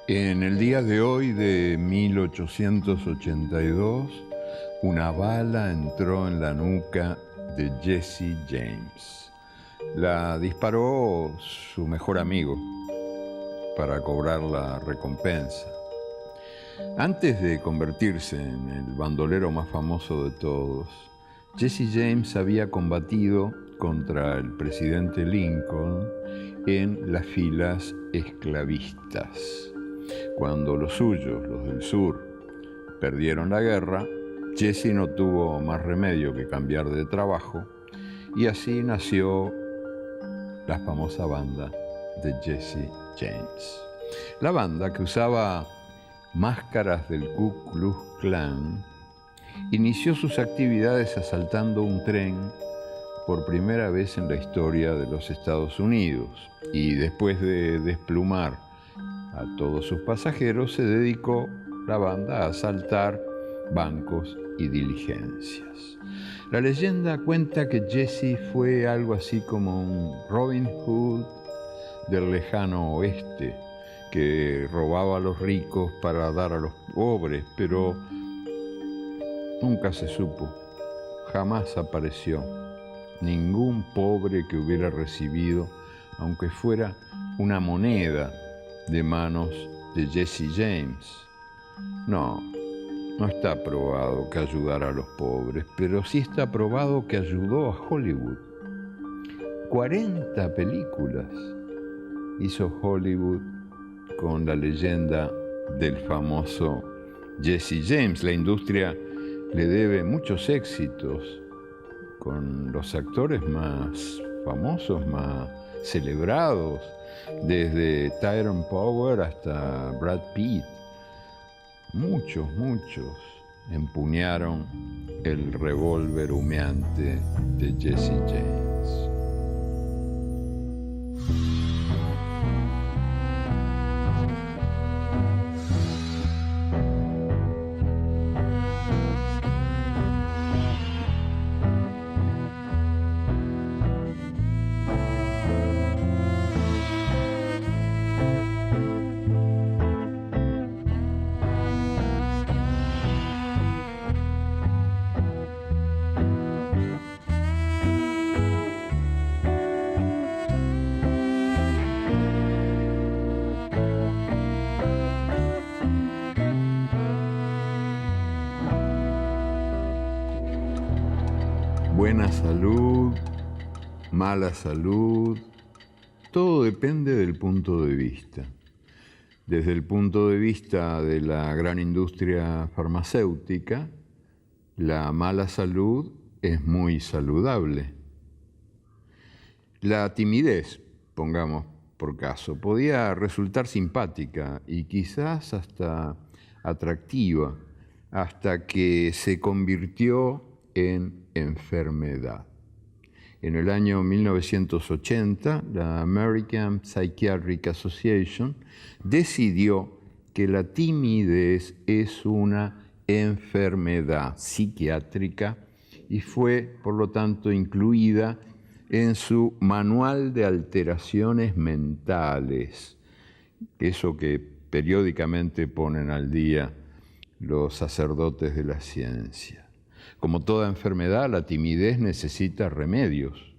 En el día de hoy de 1882, una bala entró en la nuca de Jesse James. La disparó su mejor amigo para cobrar la recompensa. Antes de convertirse en el bandolero más famoso de todos, Jesse James había combatido contra el presidente Lincoln en las filas esclavistas. Cuando los suyos, los del sur, perdieron la guerra, Jesse no tuvo más remedio que cambiar de trabajo y así nació la famosa banda de Jesse James. La banda, que usaba máscaras del Ku Klux Klan, inició sus actividades asaltando un tren por primera vez en la historia de los Estados Unidos, y después de desplumar a todos sus pasajeros, se dedicó la banda a asaltar bancos y diligencias. La leyenda cuenta que Jesse fue algo así como un Robin Hood del lejano oeste, que robaba a los ricos para dar a los pobres, pero nunca se supo, jamás apareció ningún pobre que hubiera recibido, aunque fuera una moneda, de manos de Jesse James. No está probado que ayudara a los pobres, pero sí está probado que ayudó a Hollywood. 40 películas hizo Hollywood con la leyenda del famoso Jesse James. La industria le debe muchos éxitos con los actores más famosos, más celebrados, desde Tyrone Power hasta Brad Pitt. Muchos empuñaron el revólver humeante de Jesse James. Buena salud, mala salud, todo depende del punto de vista. Desde el punto de vista de la gran industria farmacéutica, la mala salud es muy saludable. La timidez, pongamos por caso, podía resultar simpática y quizás hasta atractiva, hasta que se convirtió en enfermedad. En el año 1980, la American Psychiatric Association decidió que la timidez es una enfermedad psiquiátrica y fue, por lo tanto, incluida en su Manual de Alteraciones Mentales, eso que periódicamente ponen al día los sacerdotes de la ciencia. Como toda enfermedad, la timidez necesita remedios.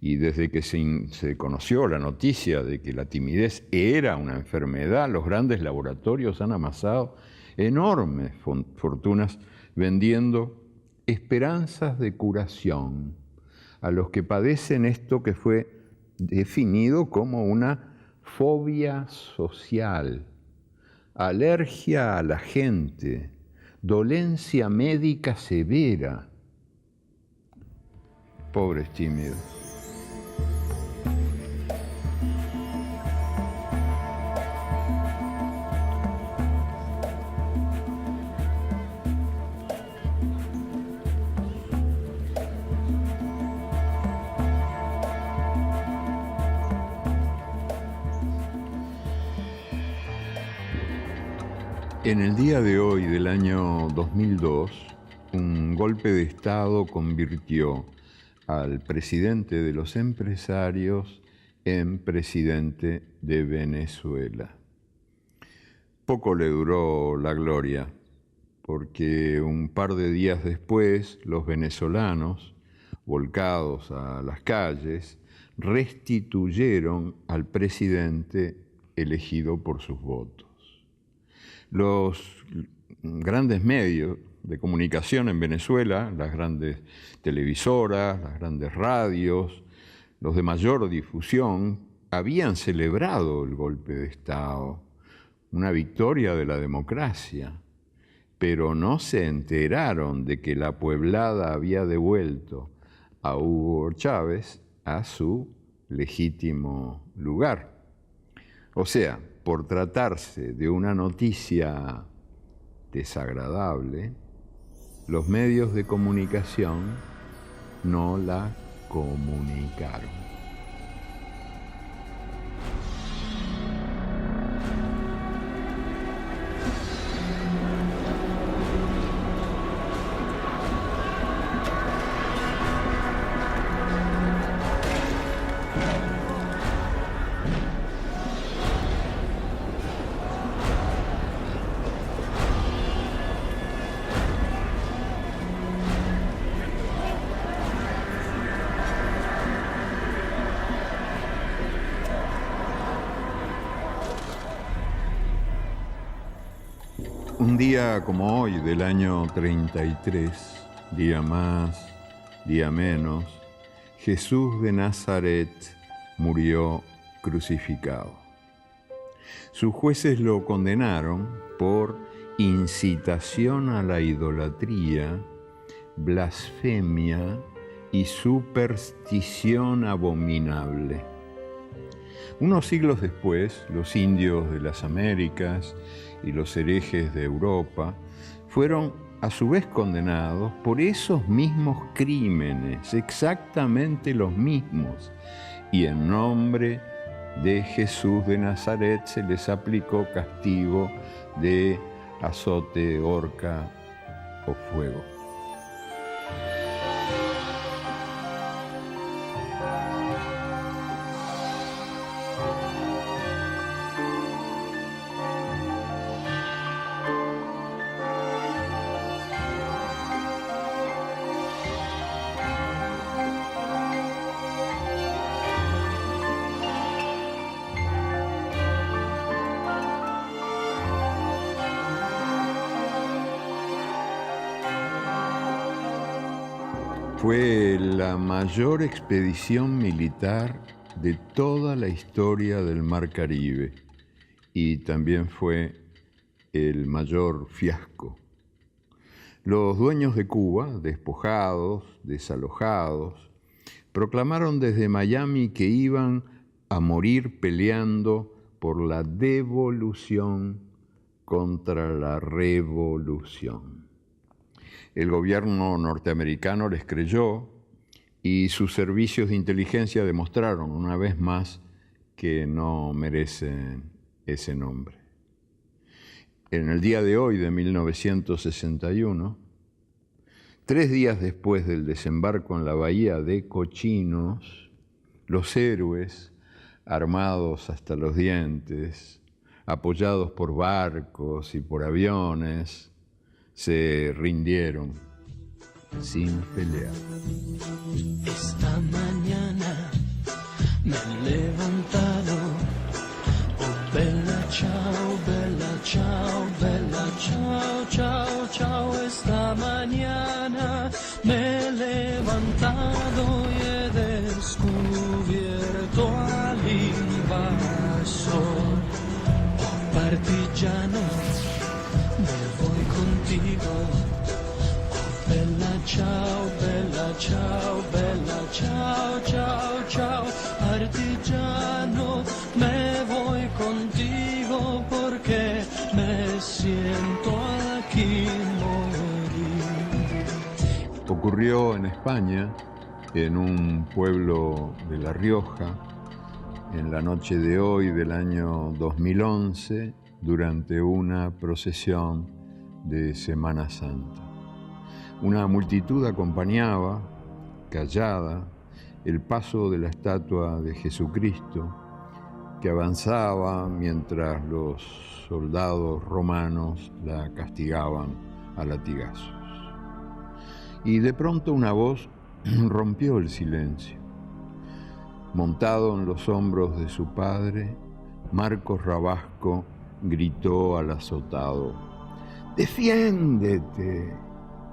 Y desde que se conoció la noticia de que la timidez era una enfermedad, los grandes laboratorios han amasado enormes fortunas vendiendo esperanzas de curación a los que padecen esto que fue definido como una fobia social, alergia a la gente, dolencia médica severa. Pobres tímidos. En el día de hoy del año 2002, un golpe de Estado convirtió al presidente de los empresarios en presidente de Venezuela. Poco le duró la gloria, porque un par de días después los venezolanos, volcados a las calles, restituyeron al presidente elegido por sus votos. Los grandes medios de comunicación en Venezuela, las grandes televisoras, las grandes radios, los de mayor difusión, habían celebrado el golpe de Estado, una victoria de la democracia, pero no se enteraron de que la pueblada había devuelto a Hugo Chávez a su legítimo lugar. O sea, por tratarse de una noticia desagradable, los medios de comunicación no la comunicaron. Un día como hoy, del año 33, día más, día menos, Jesús de Nazaret murió crucificado. Sus jueces lo condenaron por incitación a la idolatría, blasfemia y superstición abominable. Unos siglos después, los indios de las Américas y los herejes de Europa fueron a su vez condenados por esos mismos crímenes, exactamente los mismos, y en nombre de Jesús de Nazaret se les aplicó castigo de azote, horca o fuego. Fue la mayor expedición militar de toda la historia del Mar Caribe y también fue el mayor fiasco. Los dueños de Cuba, despojados, desalojados, proclamaron desde Miami que iban a morir peleando por la devolución contra la revolución. El gobierno norteamericano les creyó y sus servicios de inteligencia demostraron una vez más que no merecen ese nombre. En el día de hoy de 1961, 3 días después del desembarco en la bahía de Cochinos, los héroes, armados hasta los dientes, apoyados por barcos y por aviones, se rindieron sin pelear. Esta mañana me he levantado, oh bella ciao, ciao, ciao, ciao. Esta mañana me he levantado y he descubierto al invasor, oh partigiano. Me voy contigo, oh bella ciao, ciao, ciao, partigiano, me voy contigo porque me siento aquí morir. Ocurrió en España, en un pueblo de La Rioja, en la noche de hoy del año 2011, durante una procesión de Semana Santa. Una multitud acompañaba, callada, el paso de la estatua de Jesucristo que avanzaba mientras los soldados romanos la castigaban a latigazos. Y de pronto una voz rompió el silencio. Montado en los hombros de su padre, Marcos Rabasco gritó al azotado: ¡Defiéndete!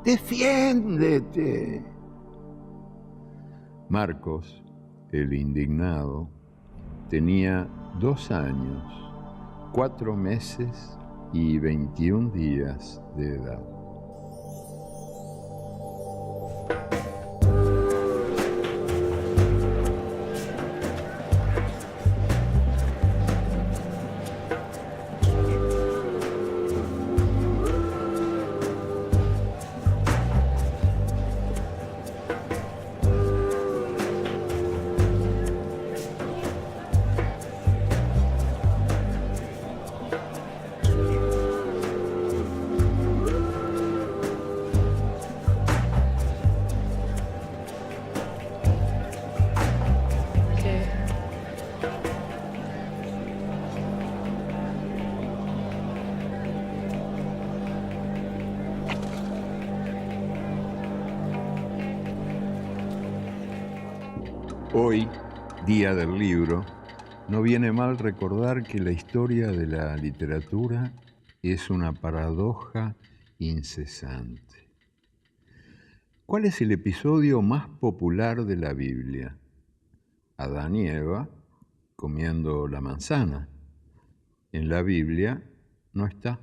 ¡Defiéndete! Marcos, el indignado, tenía 2 años, 4 meses y 21 días de edad. Hoy, Día del Libro, no viene mal recordar que la historia de la literatura es una paradoja incesante. ¿Cuál es el episodio más popular de la Biblia? Adán y Eva comiendo la manzana. En la Biblia no está.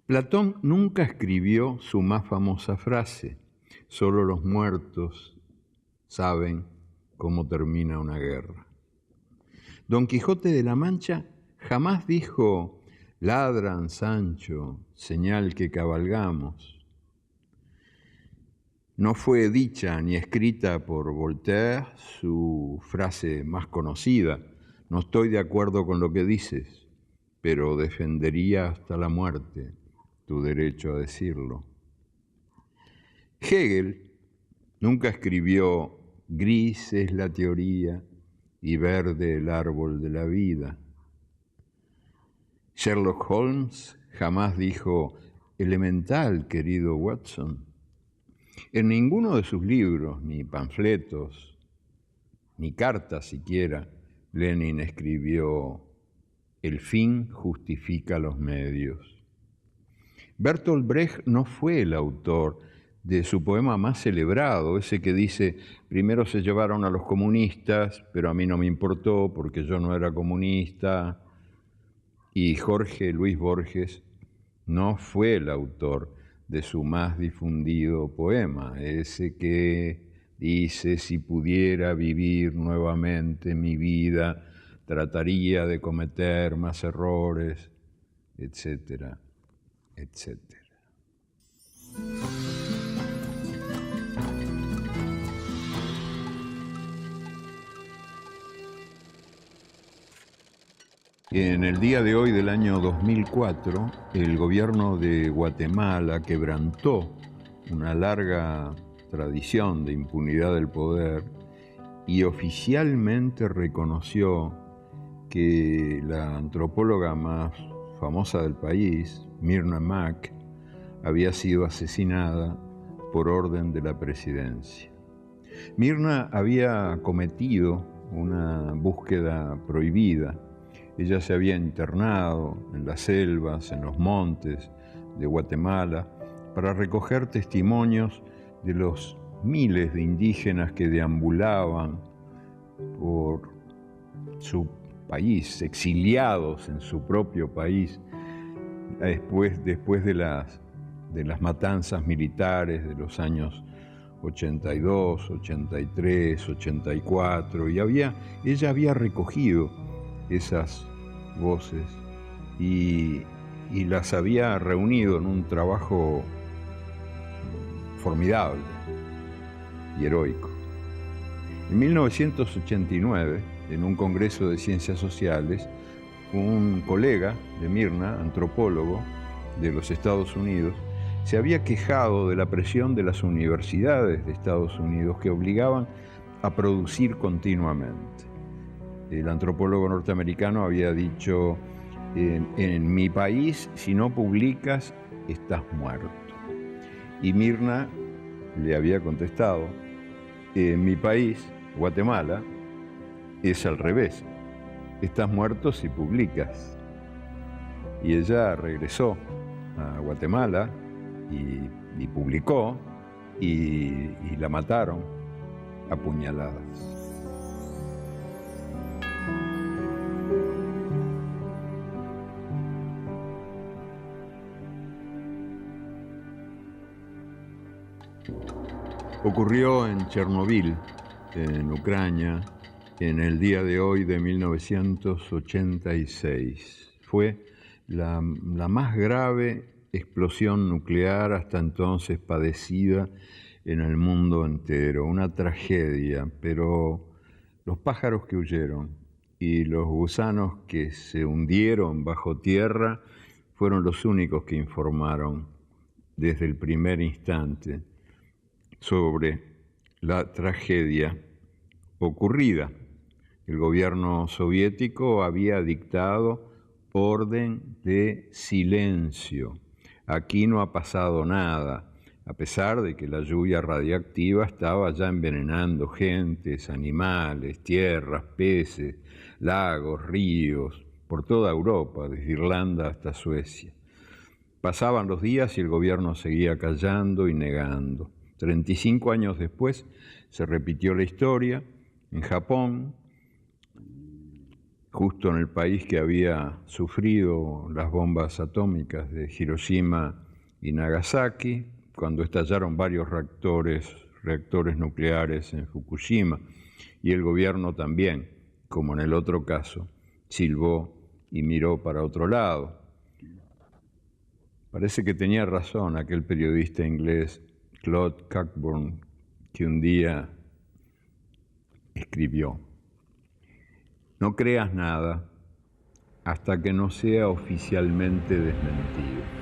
Platón nunca escribió su más famosa frase: solo los muertos saben cómo termina una guerra. Don Quijote de la Mancha jamás dijo: ladran, Sancho, señal que cabalgamos. No fue dicha ni escrita por Voltaire su frase más conocida: no estoy de acuerdo con lo que dices, pero defendería hasta la muerte tu derecho a decirlo. Hegel nunca escribió: gris es la teoría y verde el árbol de la vida. Sherlock Holmes jamás dijo: elemental, querido Watson. En ninguno de sus libros, ni panfletos, ni cartas siquiera, Lenin escribió: el fin justifica los medios. Bertolt Brecht no fue el autor de su poema más celebrado, ese que dice: primero se llevaron a los comunistas, pero a mí no me importó porque yo no era comunista. Y Jorge Luis Borges no fue el autor de su más difundido poema, ese que dice: si pudiera vivir nuevamente mi vida, trataría de cometer más errores, etcétera, etcétera. En el día de hoy del año 2004, el gobierno de Guatemala quebrantó una larga tradición de impunidad del poder y oficialmente reconoció que la antropóloga más famosa del país, Myrna Mack, había sido asesinada por orden de la presidencia. Myrna había cometido una búsqueda prohibida. Ella se había internado en las selvas, en los montes de Guatemala, para recoger testimonios de los miles de indígenas que deambulaban por su país, exiliados en su propio país, después de las matanzas militares de los años 82, 83, 84, y ella había recogido esas voces y las había reunido en un trabajo formidable y heroico. En 1989, en un congreso de ciencias sociales, un colega de Myrna, antropólogo de los Estados Unidos, se había quejado de la presión de las universidades de Estados Unidos que obligaban a producir continuamente. el antropólogo norteamericano había dicho, en mi país, si no publicas, estás muerto. Y Mirna le había contestado, en mi país, Guatemala, es al revés, estás muerto si publicas. Y ella regresó a Guatemala y publicó y la mataron a puñaladas. Ocurrió en Chernobyl, en Ucrania, en el día de hoy de 1986. Fue la más grave explosión nuclear hasta entonces padecida en el mundo entero. Una tragedia, pero los pájaros que huyeron y los gusanos que se hundieron bajo tierra fueron los únicos que informaron desde el primer instante sobre la tragedia ocurrida. El gobierno soviético había dictado orden de silencio. Aquí no ha pasado nada, a pesar de que la lluvia radiactiva estaba ya envenenando gentes, animales, tierras, peces, lagos, ríos, por toda Europa, desde Irlanda hasta Suecia. Pasaban los días y el gobierno seguía callando y negando. 35 años después se repitió la historia en Japón, justo en el país que había sufrido las bombas atómicas de Hiroshima y Nagasaki, cuando estallaron varios reactores nucleares en Fukushima, y el gobierno también, como en el otro caso, silbó y miró para otro lado. Parece que tenía razón aquel periodista inglés Claude Cockburn, que un día escribió: no creas nada hasta que no sea oficialmente desmentido.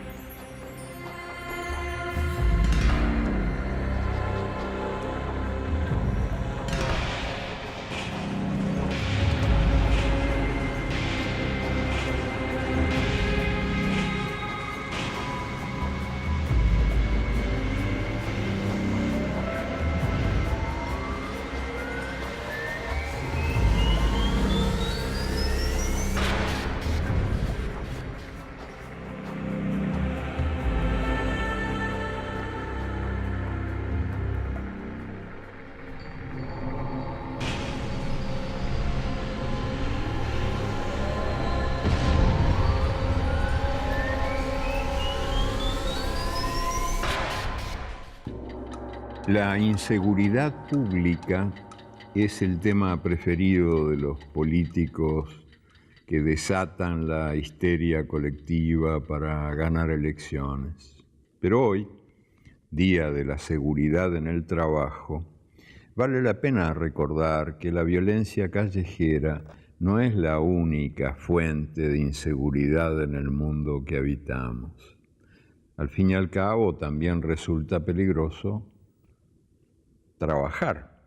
La inseguridad pública es el tema preferido de los políticos que desatan la histeria colectiva para ganar elecciones. Pero hoy, Día de la Seguridad en el Trabajo, vale la pena recordar que la violencia callejera no es la única fuente de inseguridad en el mundo que habitamos. Al fin y al cabo, también resulta peligroso trabajar,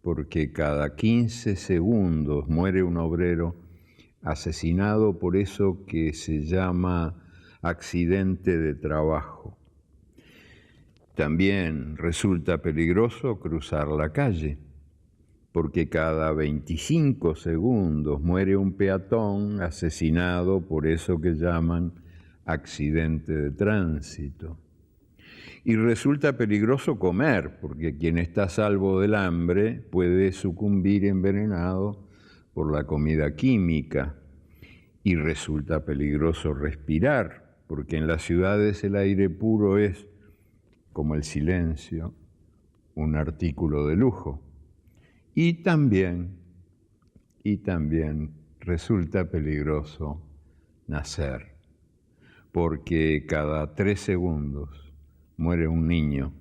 porque cada 15 segundos muere un obrero asesinado por eso que se llama accidente de trabajo. También resulta peligroso cruzar la calle, porque cada 25 segundos muere un peatón asesinado por eso que llaman accidente de tránsito. Y resulta peligroso comer, porque quien está a salvo del hambre puede sucumbir envenenado por la comida química. Y resulta peligroso respirar, porque en las ciudades el aire puro es, como el silencio, un artículo de lujo. Y también resulta peligroso nacer, porque cada 3 segundos muere un niño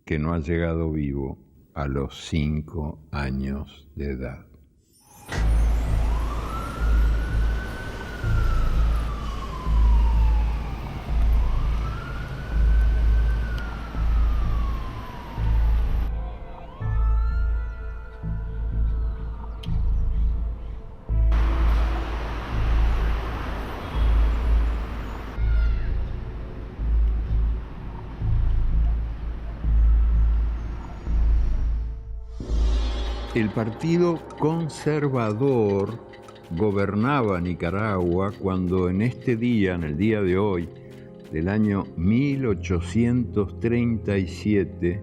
que no ha llegado vivo a los 5 años de edad. El Partido Conservador gobernaba Nicaragua cuando en este día, en el día de hoy, del año 1837,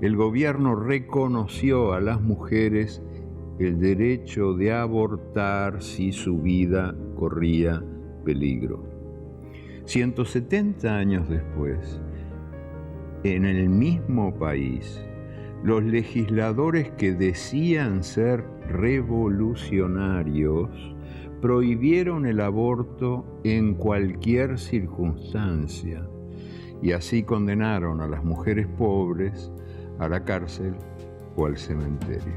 el gobierno reconoció a las mujeres el derecho de abortar si su vida corría peligro. 170 años después, en el mismo país, los legisladores que decían ser revolucionarios prohibieron el aborto en cualquier circunstancia y así condenaron a las mujeres pobres a la cárcel o al cementerio.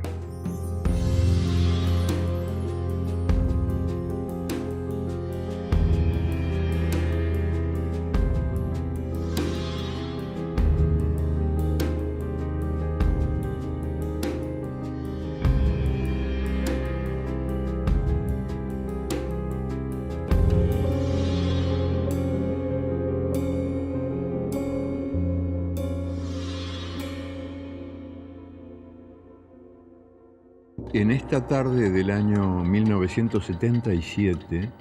En esta tarde del año 1977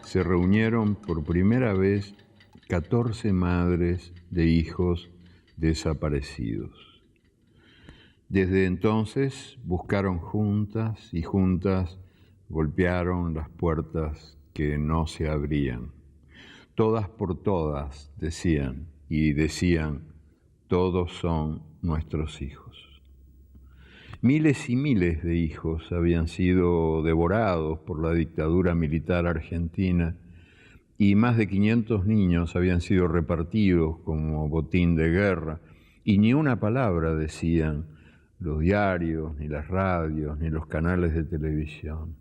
se reunieron por primera vez 14 madres de hijos desaparecidos. Desde entonces buscaron juntas y juntas golpearon las puertas que no se abrían. Todas por todas decían, y decían, todos son nuestros hijos. Miles y miles de hijos habían sido devorados por la dictadura militar argentina y más de 500 niños habían sido repartidos como botín de guerra y ni una palabra decían los diarios, ni las radios, ni los canales de televisión.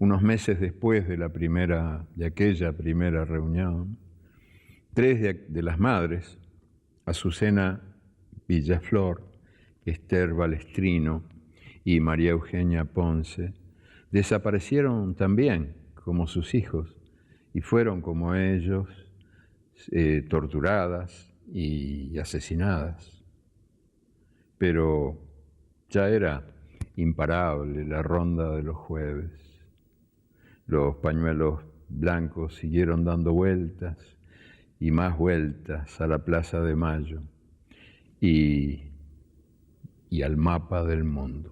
Unos meses después de aquella primera reunión, 3 de las madres, Azucena Villaflor, Esther Balestrino y María Eugenia Ponce, desaparecieron también como sus hijos y fueron como ellos torturadas y asesinadas. Pero ya era imparable la ronda de los jueves. Los pañuelos blancos siguieron dando vueltas y más vueltas a la Plaza de Mayo y al mapa del mundo.